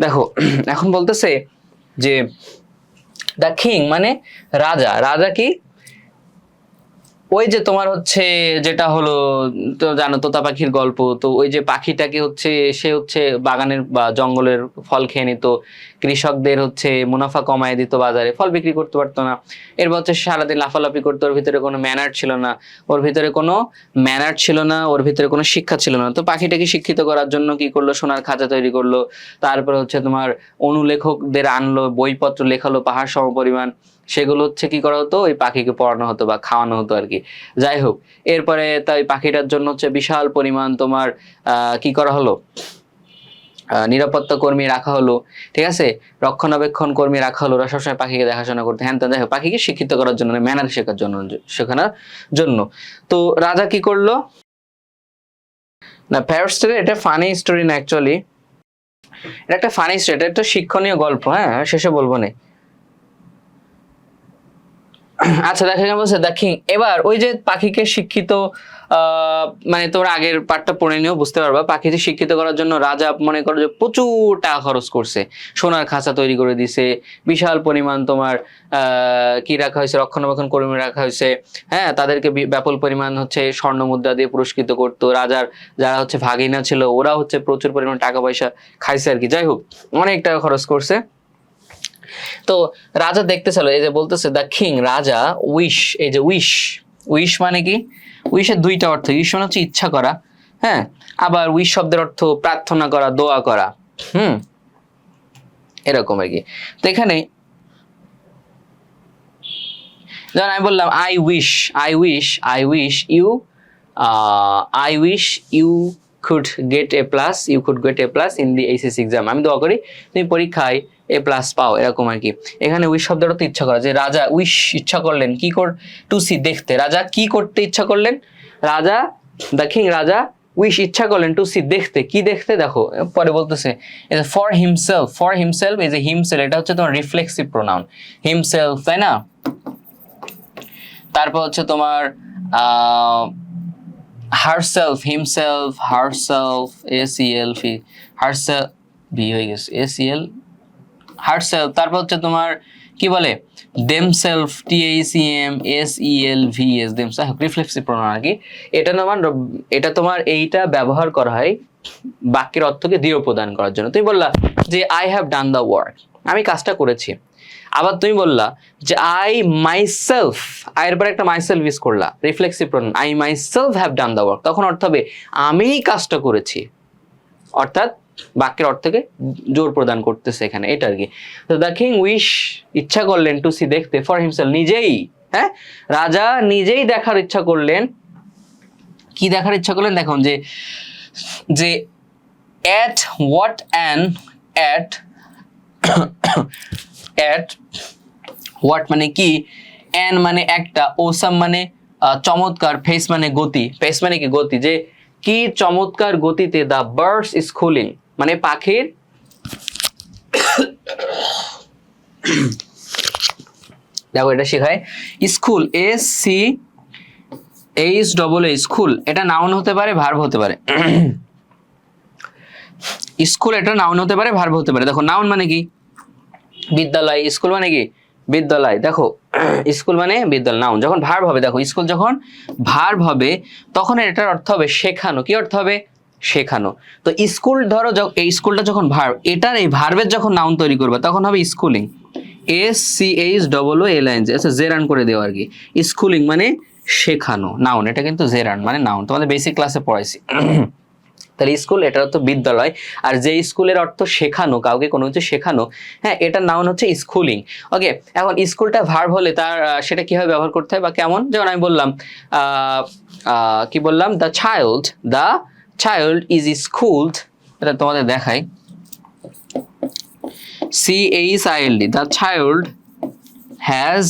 দেখো এখন বলতেছে যে দ্য কিং মানে রাজা। রাজা কি, ওই যে তোমার হচ্ছে যেটা হলো, তো জানো তোতা পাখির গল্প, তো ওই যে পাখিটাকে হচ্ছে সে হচ্ছে বাগানের বা জঙ্গলের ফল খেয়ে নিত, কৃষকদের হচ্ছে মুনাফা কমায় দিত, বাজারে ফল বিক্রি করতে পারতো না। এরপর হচ্ছে সারাদিন লাফালাফি করতো, ওর ভিতরে কোনো ম্যানার ছিল না, ওর ভিতরে কোনো ম্যানার ছিল না, ওর ভিতরে কোনো শিক্ষা ছিল না। তো পাখিটাকে শিক্ষিত করার জন্য কি করলো, সোনার খাঁচা তৈরি করলো, তারপরে হচ্ছে তোমার অনুলেখকদের আনলো, বইপত্র লেখালো পাহাড় সম পরিমাণ, সেগুলো হচ্ছে কি করা হতো, ওই পাখিকে পড়ানো হতো বা খাওয়ানো হতো আর কি। যাই হোক, এরপরে তাই পাখিটার জন্য হচ্ছে বিশাল পরিমাণ তোমার কি করা হলো, নিরাপত্তা কর্মী রাখা হলো, ঠিক আছে, রক্ষণাবেক্ষণ কর্মী রাখা হলো, ওরা সবসময় পাখিকে দেখাশোনা করতে, হ্যান ত্যান। যাই হোক, পাখিকে শিক্ষিত করার জন্য, ম্যানার শেখানোর জন্য। তো রাজা কি করলো না, প্যারট স্টোরি, এটা ফানি স্টোরি না অ্যাকচুয়ালি, এটা একটা ফানি স্টোরি, এটা একটা শিক্ষণীয় গল্প। হ্যাঁ, শেষে বলবো না। আচ্ছা দেখো কেমন বলছে দ্য কিং। এবার ওই যে পাখিকে শিক্ষিত, মানে তোমরা আগের পার্টটা পড়ে নিও, বুঝতে পারবা। পাখিকে শিক্ষিত করার জন্য রাজা মনে করো যে প্রচুর টাকা খরচ করছে, সোনার খাঁচা তৈরি করে দিছে, বিশাল পরিমাণ তোমার কি রাখা হয়েছে, রক্ষণাবেক্ষণ কর্মী রাখা হয়েছে, হ্যাঁ, তাদেরকে ব্যাপক পরিমাণ হচ্ছে স্বর্ণ মুদ্রা দিয়ে পুরস্কৃত করতো। রাজার যারা হচ্ছে ভাগিনা ছিল, ওরা হচ্ছে প্রচুর পরিমাণ টাকা পয়সা খাইছে আর কি। যাই হোক, অনেক টাকা খরচ করছে। তো রাজা দেখতে চলো, এই যে বলতেছে দ্য কিং, রাজা উইশ, এই যে উইশ, উইশ মানে কি, উইশের দুইটা অর্থ, উইশ মানে হচ্ছে ইচ্ছা করা, হ্যাঁ, আবার উইশ শব্দের অর্থ প্রার্থনা করা, দোয়া করা, এরকম আর কি। তো এখানে যেমন আমি বললাম I wish, I wish, I wish you, I wish you could get a plus, you could get a plus in the ACC exam, আমি দোয়া করি তুমি পরীক্ষায় এ প্লাস পাও, এরকম আর কি। এখানে উইশ শব্দটা তো ইচ্ছা করা, যে রাজা উইশ ইচ্ছা করলেন, কি কর, টু সি দেখতে, রাজা কি করতে ইচ্ছা করলেন, রাজা দ্য কিং, রাজা উইশ ইচ্ছা করলেন, টু সি দেখতে, কি দেখতে, দেখো পরে বলতেছে ফর হিমসেলফ, ফর হিমসেলফ, এই যে হিমসেলফ, এটা হচ্ছে তোমার রিফ্লেক্সিভ প্রোনাউন, হিমসেলফ, তাই না। তারপর হচ্ছে তোমার herself, himself, herself, ACL, herself, B হয়ে গেছে, ACL, herself। তারপর হচ্ছে তোমার কি বলে, themself, TACM, SELVS, themself, reflexive pronoun আর কি। এটা তোমার এইটা ব্যবহার করা হয় বাক্যের অর্থকে দৃঢ় প্রদান করার জন্য। তুমি বললা যে I have done the work, আমি কাজটা করেছি। আবার তুমি বললা যে আই মাইসেলফ, আয়ের পর একটা মাইসেলফ ইউজ করলা, reflexive pronoun, I myself have done the work, তখন অর্থ হবে আমি কাজটা করেছি, অর্থাৎ বাক্যের অর্থকে জোর প্রদান করতেছে এখানে, এটা আর কি। তো দ্য কিং উইশ ইচ্ছা করলেন, টু সি দেখতে, ফর হিমসেলফ নিজেই, হ্যাঁ, রাজা নিজেই দেখার ইচ্ছা করলেন, কি দেখার ইচ্ছা করলেন, দেখুন যে যে at what an at at what মানে কি, and মানে একটা, awesome মানে চমৎকার, ফেস মানে গতি, ফেস মানে কি গতি, যে কি চমৎকার গতিতে the birds is schooling মানে পাখির দেখো এটা শেখায় স্কুল, SCHAA, স্কুল, এটা নাউন হতে পারে, ভার্ব হতে পারে। স্কুল এটা নাউন হতে পারে, ভার্ব হতে পারে। দেখো নাউন মানে কি বিদ্যালয়, স্কুল মানে কি বিদ্যালয়, দেখো স্কুল মানে বিদ্যালয়, নাউন। যখন ভার্ব হবে, দেখো স্কুল যখন ভার্ব হবে তখন এটার অর্থ হবে শেখানো, কি অর্থ হবে শেখানো। তো স্কুল ধরো এই স্কুলটা যখন ভার্ব, এটার এই ভার্বের যখন নাউন তৈরি করবে তখন হবে স্কুলিং, SCHAALING, আচ্ছা জেরান করে দেওয়া আর কি। স্কুলিং মানে শেখানো, নাউন, এটা কিন্তু জেরান মানে নাউন, তোমাদের বেসিক ক্লাসে পড়াইছি। তাহলে স্কুল এটার অর্থ বিদ্যালয়, আর যে স্কুলের অর্থ শেখানো, কাউকে কোনো কিছু শেখানো, হ্যাঁ, এটার নাউন হচ্ছে স্কুলিং। ওকে, এখন স্কুলটা ভার্ব হলে তার সেটা কিভাবে ব্যবহার করতে হয় বা কেমন, যেমন আমি বললাম কি বললাম, দ্য চাইল্ড ইজ স্কুলড, এটা তোমাদের দেখাই, CHILD, the child has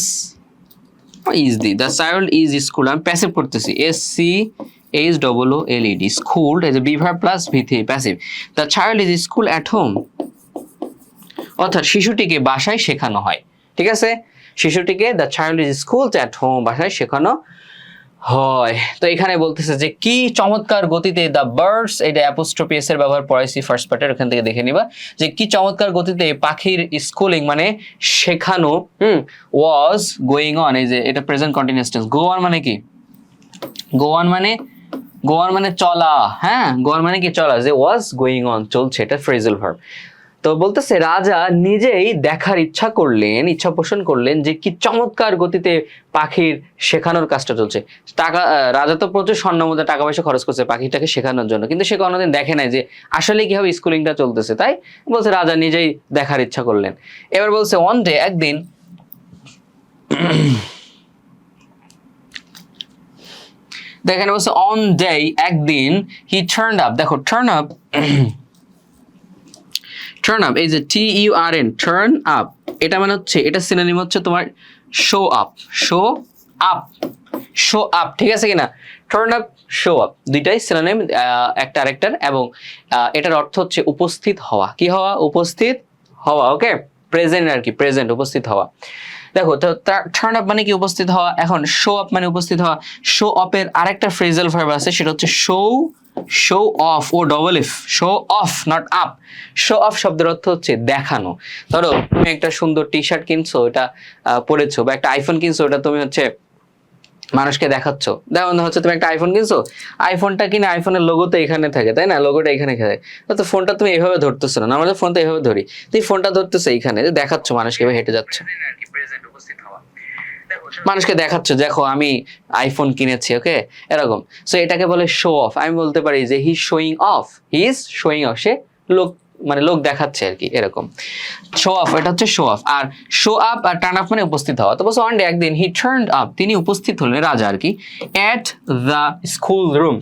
the child is school, আমি প্যাসিভ করতেছি, SCHOOLED, schooled as a be verb plus V3 passive. The child is school at home, অর্থাৎ শিশুটিকে বাসায় শেখানো হয়, ঠিক আছে, শিশুটিকে the child is schooled at home, বাসায় শেখানো হয়। তো এখানে বলতেছে যে কি চমৎকার গতিতে দ্য বার্ডস, এটা অ্যাপোস্ট্রফি এস এর ব্যবহার পড়াইছি ফার্স্ট পার্টের, ওখান থেকে দেখে নিবা যে কি চমৎকার গতিতে পাখির স্কুলিং মানে শেখানো ওয়াজ গোয়িং অন। এই যে এটা present continuous tense. Go on মানে কি? গো অন মানে চলা, হ্যাঁ গো অন মানে কি চলা, যে ওয়াজ গোয়িং অন চলছে, এটা ফ্রেজাল ভার্ব। তো বলতেছে রাজা নিজেই দেখার ইচ্ছা পোষণ করলেন যে কি চমৎকার গতিতে পাখির শেখানোর কাজটা চলছে। টাকা রাজা তো প্রচুর স্বর্ণ মুদ্রা টাকা পয়সা খরচ করছে পাখিটাকে শেখানোর জন্য, কিন্তু সে কোনোদিন দেখে নাই যে আসলে কিভাবে স্কুলিংটা চলতেছে, তাই বলছে রাজা নিজেই দেখার ইচ্ছা করলেন। এবার বলছে ওয়ান ডে, একদিন, দেখেন বলছে অন ডে একদিন, হি টার্নড আপ, দেখো টার্ন আপ টার্ন আপ, এই যে TURN টার্ন আপ, এটা মানে হচ্ছে, এটা সিনোনিম হচ্ছে তোমার show up, show up, show up, ঠিক আছে কিনা? টার্ন আপ, শো আপ দুইটাই সিনোনিম একটা আরেকটার, এবং এটার অর্থ হচ্ছে উপস্থিত হওয়া। কি হওয়া? উপস্থিত হওয়া। ওকে, প্রেজেন্ট আর কি, প্রেজেন্ট, উপস্থিত হওয়া। দেখো তো টার্ন আপ মানে কি? উপস্থিত হওয়া। এখন শো আপ মানে উপস্থিত হওয়া। শো অফের আরেকটা ফ্রেজাল ভার্ব আছে, সেটা হচ্ছে show off, O double F, show off not up. Show off শব্দের অর্থ হচ্ছে দেখানো। ধরো তুমি একটা সুন্দর টি-শার্ট কিনছো, এটা পরেছো, বা একটা আইফোন কিনছো, ওটা তুমি হচ্ছে মানুষকে দেখাচ্ছ। যেমন হচ্ছে তুমি একটা আইফোন কিনছো, আইফোনটা কিনে আইফোনের লোগো তো এখানে থাকে, তাই না? লোগোটা এখানে থাকে, তো ফোনটা তুমি এইভাবে ধরতেছো না, আমাদের ফোন তো এইভাবে ধরি, তুই ফোনটা ধরতেছো এইখানে, দেখাচ্ছ মানুষকে, হেঁটে যাচ্ছ, মানুষকে দেখাচ্ছ দেখো আমি আইফোন কিনেছি, ওকে, এরকম। সো এটাকে বলে শো অফ। আমি বলতে পারি যে he showing off, he is showing off, সে লোক মানে লোক দেখাচ্ছে আর কি, এরকম। শো অফ, এটা হচ্ছে show of. R show up R turn up মানে উপস্থিত হওয়া। তো বলছে ওয়ান ডে, একদিন, হি টার্নড আপ, তিনি উপস্থিত হলেন, রাজা আর কি, এট দ্য স্কুল রুম,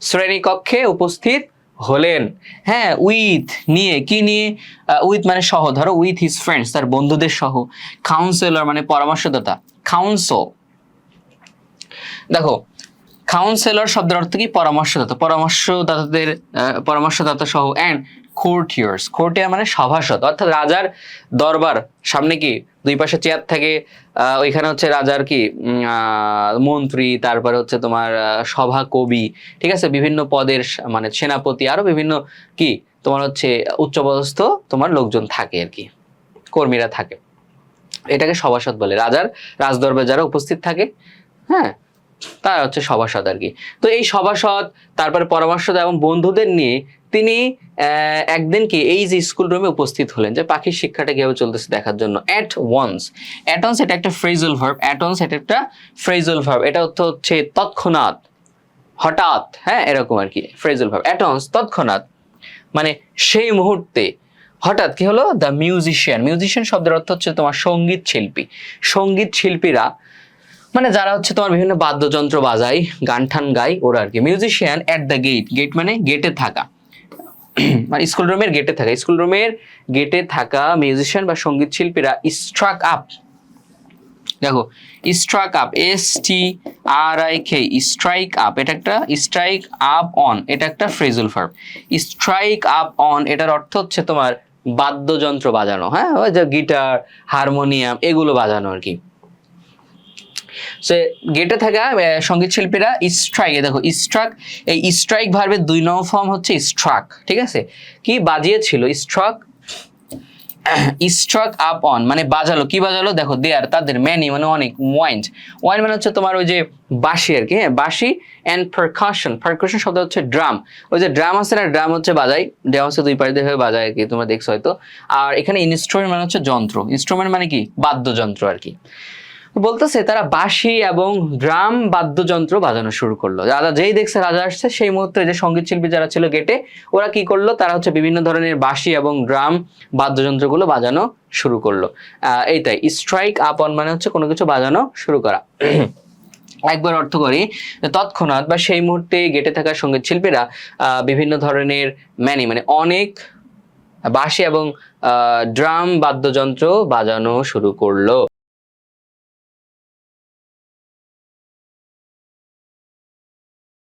শ্রেণীকক্ষে উপস্থিত হলেন। হ্যাঁ, উইথ নিয়ে, কি নিয়ে? উইথ মানে সহ, ধরো উইথ হিজ ফ্রেন্ডস, তার বন্ধুদের সহ। কাউন্সেলর মানে পরামর্শদাতা, কাউন্সেল। দেখো কাউন্সেলর শব্দের অর্থ কি? পরামর্শদাতা, পরামর্শদাতা সহ। অ্যান্ড কোর্টিয়ার মানে সভাসদ, অর্থাৎ রাজার দরবার সামনে কি দুই পাশে চেয়ার থাকে, ওইখানে হচ্ছে রাজার কি মন্ত্রী, তারপরে হচ্ছে তোমার সভা কবি, ঠিক আছে, বিভিন্ন পদের মানে সেনাপতি, আরো বিভিন্ন কি তোমার হচ্ছে উচ্চপদস্থ তোমার লোকজন থাকে আর কি, কর্মীরা থাকে, এটাকে সভাসদ বলে। রাজার রাজদরবারে যারা উপস্থিত থাকে, হ্যাঁ, তারা হচ্ছে সভাসদ আর কি। তো এই সভাসদ, তারপরে পরামর্শদাতা এবং বন্ধুদের নিয়ে তিনি একদিন কি এই যে স্কুল রুমে উপস্থিত হলেন, যে পাখির শিক্ষাটা কিভাবে চলতেছে দেখার জন্য। অ্যাট ওয়ান্স এটা একটা ফ্রেজাল ভার্ব, এটা একটা ফ্রেজাল ভার্ব, এটা হচ্ছে তৎক্ষণাৎ, হঠাৎ, হ্যাঁ এরকম আর কি ফ্রেজাল ভার্ব। অ্যাট ওয়ান্স তৎক্ষণাৎ মানে সেই মুহূর্তে, হঠাৎ কি হলো? দ্য মিউজিশিয়ান শব্দের অর্থ হচ্ছে তোমার সঙ্গীত শিল্পীরা, মানে যারা হচ্ছে তোমার বিভিন্ন বাদ্যযন্ত্র বাজায়, গান ঠান গায়, ওরা আর কি। মিউজিশিয়ান এট দ্য গেট মানে গেটে থাকা, মানে স্কুল রুমের গেটে থাকা মিউজিশিয়ান বা সঙ্গীত শিল্পীরা স্ট্রাক আপ। দেখো struck up, STRIK, strike up, এটা একটা স্ট্রাইক আপ অন, এটা একটা phrasal verb. Strike up on এটার অর্থ হচ্ছে তোমার বাদ্যযন্ত্র বাজানো, হ্যাঁ, ওই যে গিটার, হারমোনিয়াম, এগুলো বাজানো আর কি। সে গেটে থাকা সঙ্গীত শিল্পীরা স্ট্রাইক, দেখো এই স্ট্রাইক ভার্বের 2 নং ফর্ম হচ্ছে স্ট্রাক, ঠিক আছে, কি বাজিয়েছিল, স্ট্রাক আপ অন মানে বাজালো, কি বাজালো? দেখো দেয়ার তাদের, ম্যানি মানে অনেক, ওয়াইন্ড মানে হচ্ছে তোমার ওই যে বাঁশি আর কি, হ্যাঁ বাঁশি। অ্যান্ড পারকাশন শব্দ হচ্ছে ড্রাম, ওই যে ড্রাম আছে না, ড্রাম হচ্ছে বাজাই, ড্রাম হচ্ছে দুই পাশে দিয়ে বাজায় আর কি, তোমরা দেখছো হয়তো। আর এখানে ইনস্ট্রুমেন্ট মানে হচ্ছে যন্ত্র, ইনস্ট্রুমেন্ট মানে কি? বাদ্যযন্ত্র আর কি। বলতেছে তারা বাঁশি এবং ড্রাম বাদ্যযন্ত্র বাজানো শুরু করলো। রাজা যেই দেখছে রাজা আসছে, সেই মুহূর্তে যে সঙ্গীত শিল্পী যারা ছিল গেটে, ওরা কি করলো? তারা হচ্ছে বিভিন্ন ধরনের বাঁশি এবং ড্রাম বাদ্যযন্ত্রগুলো বাজানো শুরু করলো। এইটাই স্ট্রাইক আপ অন মানে হচ্ছে কোনো কিছু বাজানো শুরু করা। একবার অর্থ করি, তৎক্ষণাৎ বা সেই মুহূর্তে গেটে থাকা সঙ্গীত শিল্পীরা বিভিন্ন ধরনের মানে অনেক বাঁশি এবং ড্রাম বাদ্যযন্ত্র বাজানো শুরু করলো।